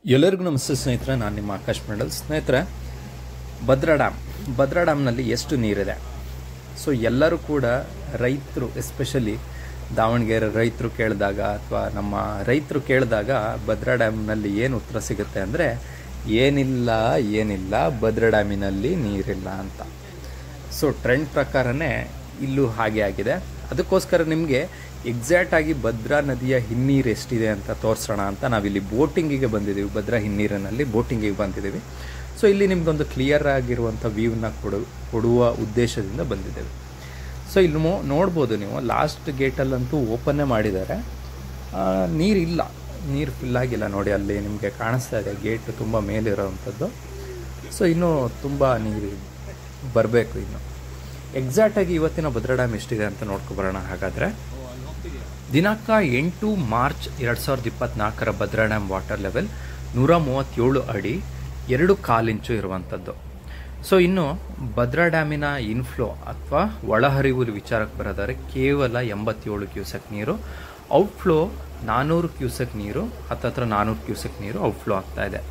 ಎಲ್ಲರಿಗೂ ನಮಸ್ತೆ ಸ್ನೇಹಿತರೆ, ನಾನು ನಿಮ್ಮ ಆಕಾಶ್ ಮಂಡಲ್. ಸ್ನೇಹಿತರೆ, ಭದ್ರಾ ಡ್ಯಾಮ್ನಲ್ಲಿ ಎಷ್ಟು ನೀರಿದೆ? ಸೊ ಎಲ್ಲರೂ ಕೂಡ ರೈತರು, ಎಸ್ಪೆಷಲಿ ದಾವಣಗೆರೆ ರೈತರು ಕೇಳಿದಾಗ ಅಥವಾ ನಮ್ಮ ರೈತರು ಕೇಳಿದಾಗ ಭದ್ರಾ ಡ್ಯಾಮ್ನಲ್ಲಿ ಏನು ಉತ್ತರ ಸಿಗುತ್ತೆ ಅಂದರೆ ಏನಿಲ್ಲ ಭದ್ರಾ ಡ್ಯಾಮಿನಲ್ಲಿ ನೀರಿಲ್ಲ ಅಂತ. ಸೊ ಟ್ರೆಂಡ್ ಪ್ರಕಾರನೇ ಇಲ್ಲೂ ಹಾಗೆ ಆಗಿದೆ. ಅದಕ್ಕೋಸ್ಕರ ನಿಮಗೆ ಎಕ್ಸಾಕ್ಟಾಗಿ ಭದ್ರಾ ನದಿಯ ಹಿನ್ನೀರು ಎಷ್ಟಿದೆ ಅಂತ ತೋರಿಸೋಣ ಅಂತ ನಾವಿಲ್ಲಿ ಬೋಟಿಂಗಿಗೆ ಬಂದಿದ್ದೀವಿ. ಭದ್ರಾ ಹಿನ್ನೀರಿನಲ್ಲಿ ಬೋಟಿಂಗಿಗೆ ಬಂದಿದ್ದೀವಿ. ಸೊ ಇಲ್ಲಿ ನಿಮಗೊಂದು ಕ್ಲಿಯರ್ ಆಗಿರುವಂಥ ವ್ಯೂನ ಕೊಡುವ ಉದ್ದೇಶದಿಂದ ಬಂದಿದ್ದೇವೆ. ಸೊ ಇಲ್ಲಿ ನೋಡ್ಬೋದು ನೀವು, ಲಾಸ್ಟ್ ಗೇಟಲ್ಲಂತೂ ಓಪನ್ನೇ ಮಾಡಿದ್ದಾರೆ. ನೀರು ಫಿಲ್ ಆಗಿಲ್ಲ ನೋಡಿ, ಅಲ್ಲಿ ನಿಮಗೆ ಕಾಣಿಸ್ತಾ ಇದೆ ಗೇಟ್ ತುಂಬ ಮೇಲಿರೋವಂಥದ್ದು. ಸೊ ಇನ್ನೂ ತುಂಬ ನೀರು ಬರಬೇಕು. ಇನ್ನು ಎಕ್ಸಾಕ್ಟಾಗಿ ಇವತ್ತಿನ ಭದ್ರಾ ಡ್ಯಾಮ್ ಎಷ್ಟಿದೆ ಅಂತ ನೋಡ್ಕೊಬರೋಣ. ಹಾಗಾದರೆ ದಿನಾಂಕ 8 March 2024 Bhadra dam water level 137 ಅಡಿ 2.25 ಇಂಚು ಇರುವಂಥದ್ದು. ಸೊ ಇನ್ನು ಭದ್ರಾ ಡ್ಯಾಮಿನ ಇನ್ಫ್ಲೋ ಅಥವಾ ಒಳಹರಿವು ವಿಚಾರಕ್ಕೆ ಬರೋದಾದ್ರೆ ಕೇವಲ 87 ಕ್ಯೂಸೆಕ್ ನೀರು, ಔಟ್ಫ್ಲೋ 400 ಕ್ಯೂಸೆಕ್ ನೀರು, ಹತ್ತತ್ರ 400 ಕ್ಯೂಸೆಕ್ ನೀರು ಔಟ್ಫ್ಲೋ ಆಗ್ತಾ ಇದೆ.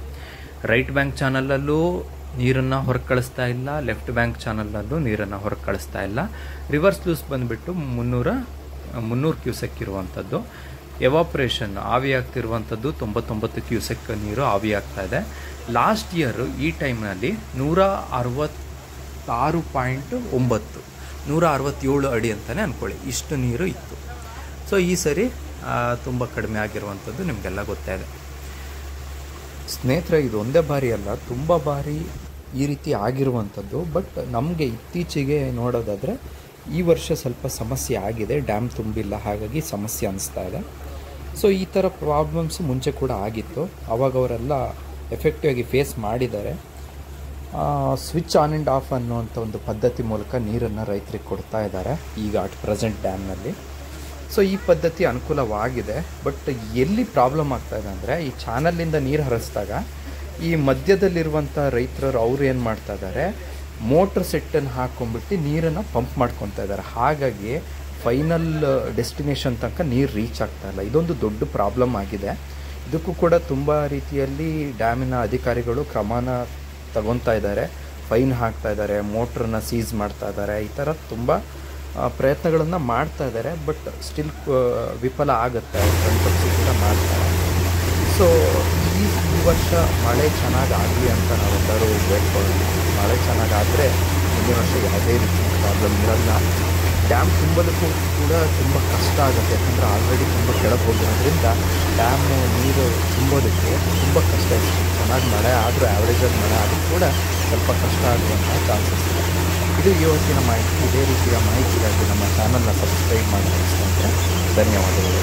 ರೈಟ್ ಬ್ಯಾಂಕ್ ಚಾನಲಲ್ಲೂ ನೀರನ್ನು ಹೊರಗೆ ಕಳಿಸ್ತಾ ಇಲ್ಲ, ಲೆಫ್ಟ್ ಬ್ಯಾಂಕ್ ಚಾನಲಲ್ಲೂ ನೀರನ್ನು ಹೊರಗೆ ಕಳಿಸ್ತಾ ಇಲ್ಲ. ರಿವರ್ಸ್ ಲೂಸ್ ಬಂದುಬಿಟ್ಟು 300 ಕ್ಯೂಸೆಕ್ ಇರುವಂಥದ್ದು. ಎವಾಪ್ರೇಷನ್ ಆವಿ ಆಗ್ತಿರುವಂಥದ್ದು 99 ಕ್ಯೂಸೆಕ್ ನೀರು ಆವಿ ಆಗ್ತಾ ಇದೆ. ಲಾಸ್ಟ್ ಇಯರು ಈ ಟೈಮ್ನಲ್ಲಿ 166.9 167 ಅಡಿ ಅಂತಲೇ ಅಂದ್ಕೊಳ್ಳಿ, ಇಷ್ಟು ನೀರು ಇತ್ತು. ಸೊ ಈ ಸರಿ ತುಂಬ ಕಡಿಮೆ ಆಗಿರುವಂಥದ್ದು ನಿಮಗೆಲ್ಲ ಗೊತ್ತೇ ಇದೆ. ಸ್ನೇಹಿತರೆ, ಇದು ಒಂದೇ ಬಾರಿ ಅಲ್ಲ, ತುಂಬ ಬಾರಿ ಈ ರೀತಿ ಆಗಿರುವಂಥದ್ದು. ಬಟ್ ನಮಗೆ ಇತ್ತೀಚೆಗೆ ನೋಡೋದಾದರೆ ಈ ವರ್ಷ ಸ್ವಲ್ಪ ಸಮಸ್ಯೆ ಆಗಿದೆ, ಡ್ಯಾಮ್ ತುಂಬಿಲ್ಲ, ಹಾಗಾಗಿ ಸಮಸ್ಯೆ ಅನ್ನಿಸ್ತಾ ಇದೆ. ಸೊ ಈ ಥರ ಪ್ರಾಬ್ಲಮ್ಸ್ ಮುಂಚೆ ಕೂಡ ಆಗಿತ್ತು, ಆವಾಗ ಅವರೆಲ್ಲ ಎಫೆಕ್ಟಿವ್ ಆಗಿ ಫೇಸ್ ಮಾಡಿದ್ದಾರೆ. ಸ್ವಿಚ್ ಆನ್ ಆ್ಯಂಡ್ ಆಫ್ ಅನ್ನುವಂಥ ಒಂದು ಪದ್ಧತಿ ಮೂಲಕ ನೀರನ್ನು ರೈತರಿಗೆ ಕೊಡ್ತಾ ಇದ್ದಾರೆ ಈಗ ಅಟ್ ಪ್ರೆಸೆಂಟ್ ಡ್ಯಾಮ್ನಲ್ಲಿ. ಸೊ ಈ ಪದ್ಧತಿ ಅನುಕೂಲವಾಗಿದೆ. ಬಟ್ ಎಲ್ಲಿ ಪ್ರಾಬ್ಲಮ್ ಆಗ್ತಾಯಿದೆ ಅಂದರೆ, ಈ ಚಾನಲ್ಲಿಂದ ನೀರು ಹರಿಸಿದಾಗ ಈ ಮಧ್ಯದಲ್ಲಿರುವಂಥ ರೈತರು ಅವ್ರು ಏನು ಮಾಡ್ತಾ ಇದ್ದಾರೆ, ಮೋಟ್ರ್ ಸೆಟ್ಟನ್ನು ಹಾಕ್ಕೊಂಡ್ಬಿಟ್ಟು ನೀರನ್ನು ಪಂಪ್ ಮಾಡ್ಕೊತಾ ಇದ್ದಾರೆ. ಹಾಗಾಗಿ ಫೈನಲ್ ಡೆಸ್ಟಿನೇಷನ್ ತನಕ ನೀರು ರೀಚ್ ಆಗ್ತಾ ಇಲ್ಲ. ಇದೊಂದು ದೊಡ್ಡ ಪ್ರಾಬ್ಲಮ್ ಆಗಿದೆ. ಇದಕ್ಕೂ ಕೂಡ ತುಂಬ ರೀತಿಯಲ್ಲಿ ಡ್ಯಾಮಿನ ಅಧಿಕಾರಿಗಳು ಕ್ರಮನ ತಗೊತಾ ಇದ್ದಾರೆ, ಫೈನ್ ಹಾಕ್ತಾ ಇದ್ದಾರೆ, ಮೋಟ್ರನ್ನ ಸೀಸ್ ಮಾಡ್ತಾ ಇದ್ದಾರೆ. ಈ ಥರ ತುಂಬ ಪ್ರಯತ್ನಗಳನ್ನು ಮಾಡ್ತಾ ಇದ್ದಾರೆ. ಬಟ್ ಸ್ಟಿಲ್ ವಿಫಲ ಆಗುತ್ತೆ, ಕೂಡ ಮಾಡ್ತಾರೆ. ಸೊ ಈ ವರ್ಷ ಮಳೆ ಚೆನ್ನಾಗಾಗಲಿ ಅಂತ ನಾವೆಲ್ಲರೂ ಬೇಡ್ಕೊಳ್ಳೋಣ. ಮಳೆ ಚೆನ್ನಾಗಾದರೆ ಮುಂದಿನ ವರ್ಷ ಯಾವುದೇ ರೀತಿ ಪ್ರಾಬ್ಲಮ್ ಇರೋಲ್ಲ. ಡ್ಯಾಮ್ ತುಂಬೋದಕ್ಕೂ ಕೂಡ ತುಂಬ ಕಷ್ಟ ಆಗುತ್ತೆ, ಯಾಕಂದರೆ ಆಲ್ರೆಡಿ ತುಂಬ ಕೆಳಗೆ ಹೋಗಿರೋದ್ರಿಂದ ಡ್ಯಾಮು ನೀರು ತುಂಬೋದಕ್ಕೆ ತುಂಬ ಕಷ್ಟ ಇದೆ. ಚೆನ್ನಾಗಿ ಮಳೆ ಆದರೂ, ಆ್ಯಾವ್ರೇಜಾಗಿ ಮಳೆ ಆದರೂ ಕೂಡ ಸ್ವಲ್ಪ ಕಷ್ಟ ಆಗುವಂಥ ಚಾನ್ಸಸ್ ಇದೆ. ಇದು ಇವತ್ತಿನ ಮಾಹಿತಿ. ಇದೇ ರೀತಿಯ ಮಾಹಿತಿಗಾಗಿ ನಮ್ಮ ಚಾನಲ್ನ ಸಬ್ಸ್ಕ್ರೈಬ್ ಮಾಡಿ. ಧನ್ಯವಾದಗಳು.